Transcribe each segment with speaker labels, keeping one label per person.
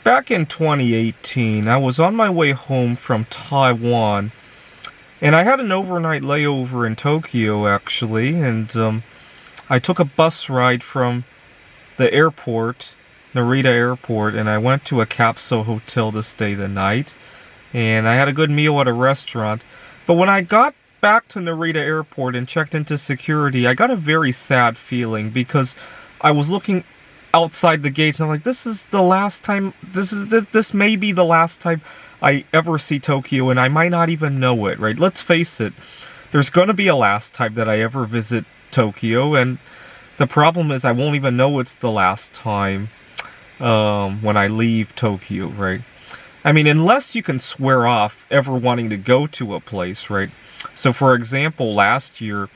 Speaker 1: Back in 2018, I was on my way home from Taiwan, and I had an overnight layover in Tokyo, actually, and I took a bus ride from the airport, Narita Airport, and I went to a capsule hotel to stay the night, and I had a good meal at a restaurant. But when I got back to Narita Airport and checked into security, I got a very sad feeling because I was looking outside the gates and I'm like, this is the last time, this may be the last time I ever see Tokyo, and I might not even know it, right? Let's face it, there's gonna be a last time that I ever visit Tokyo, and the problem is I won't even know it's the last time when I leave Tokyo, right? I mean, unless you can swear off ever wanting to go to a place, right? So, for example, last year,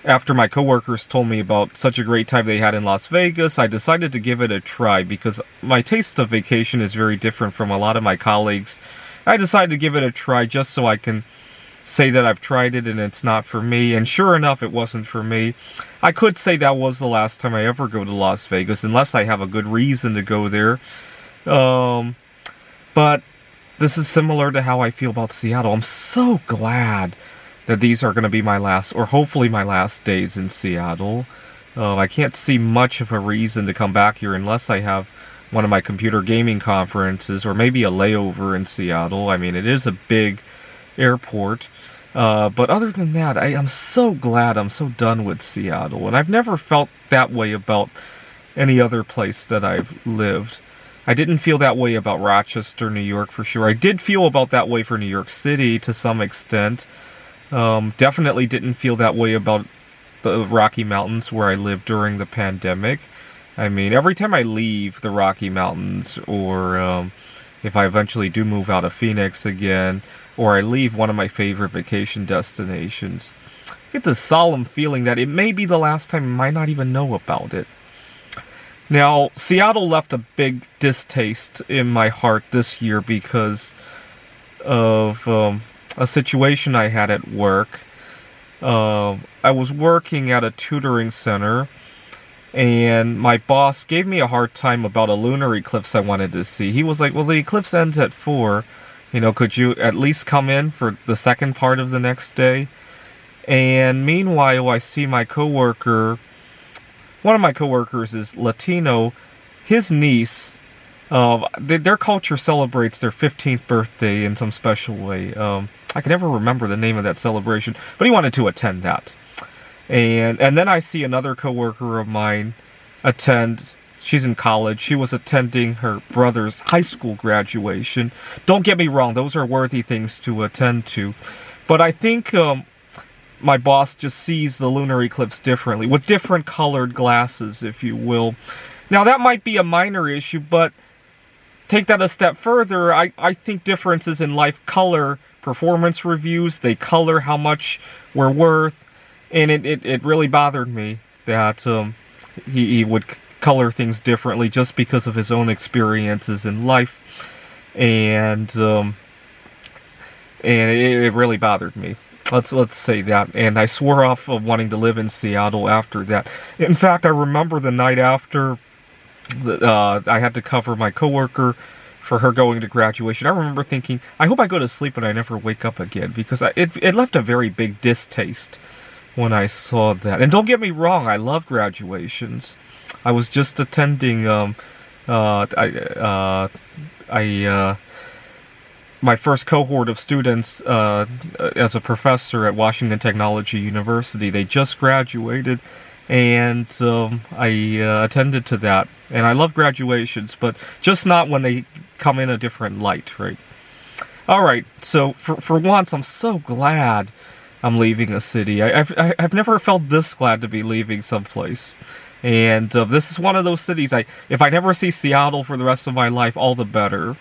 Speaker 1: after my coworkers told me about such a great time they had in Las Vegas, I decided to give it a try because my taste of vacation is very different from a lot of my colleagues. I decided to give it a try just so I can say that I've tried it and it's not for me, and sure enough, it wasn't for me. I could say that was the last time I ever go to Las Vegas, unless I have a good reason to go there. But this is similar to how I feel about Seattle. I'm so glad that these are going to be my last, or hopefully my last days in Seattle. I can't see much of a reason to come back here unless I have one of my computer gaming conferences, or maybe a layover in Seattle. I mean, it is a big airport. But other than that, I'm so glad I'm so done with Seattle. And I've never felt that way about any other place that I've lived. I didn't feel that way about Rochester, New York, for sure. I did feel about that way for New York City to some extent. Definitely didn't feel that way about the Rocky Mountains where I lived during the pandemic. I mean, every time I leave the Rocky Mountains, or if I eventually do move out of Phoenix again, or I leave one of my favorite vacation destinations, I get this solemn feeling that it may be the last time I might not even know about it. Now, Seattle left a big distaste in my heart this year because of a situation I had at work. I was working at a tutoring center, and my boss gave me a hard time about a lunar eclipse I wanted to see. He was like, well, the eclipse ends at 4. Could you at least come in for the second part of the next day? And meanwhile, I see my coworker. One of my coworkers is Latino. His niece, their culture celebrates their 15th birthday in some special way. I can never remember the name of that celebration, but he wanted to attend that. And then I see another coworker of mine attend. She's in college. She was attending her brother's high school graduation. Don't get me wrong, those are worthy things to attend to. But I think my boss just sees the lunar eclipse differently, with different colored glasses, if you will. Now, that might be a minor issue, but take that a step further, I think differences in life color performance reviews. They color how much we're worth, and it really bothered me that he would color things differently just because of his own experiences in life, and it really bothered me. Let's say that. And I swore off of wanting to live in Seattle after that. In fact, I remember the night after I had to cover my coworker for her going to graduation. I remember thinking, I hope I go to sleep and I never wake up again, because it left a very big distaste when I saw that. And don't get me wrong, I love graduations. I was just attending my first cohort of students as a professor at Washington Technology University. They just graduated, and I attended to that. And I love graduations, but just not when they come in a different light, right? Alright, so for once, I'm so glad I'm leaving a city. I've never felt this glad to be leaving someplace. And this is one of those cities, if I never see Seattle for the rest of my life, all the better.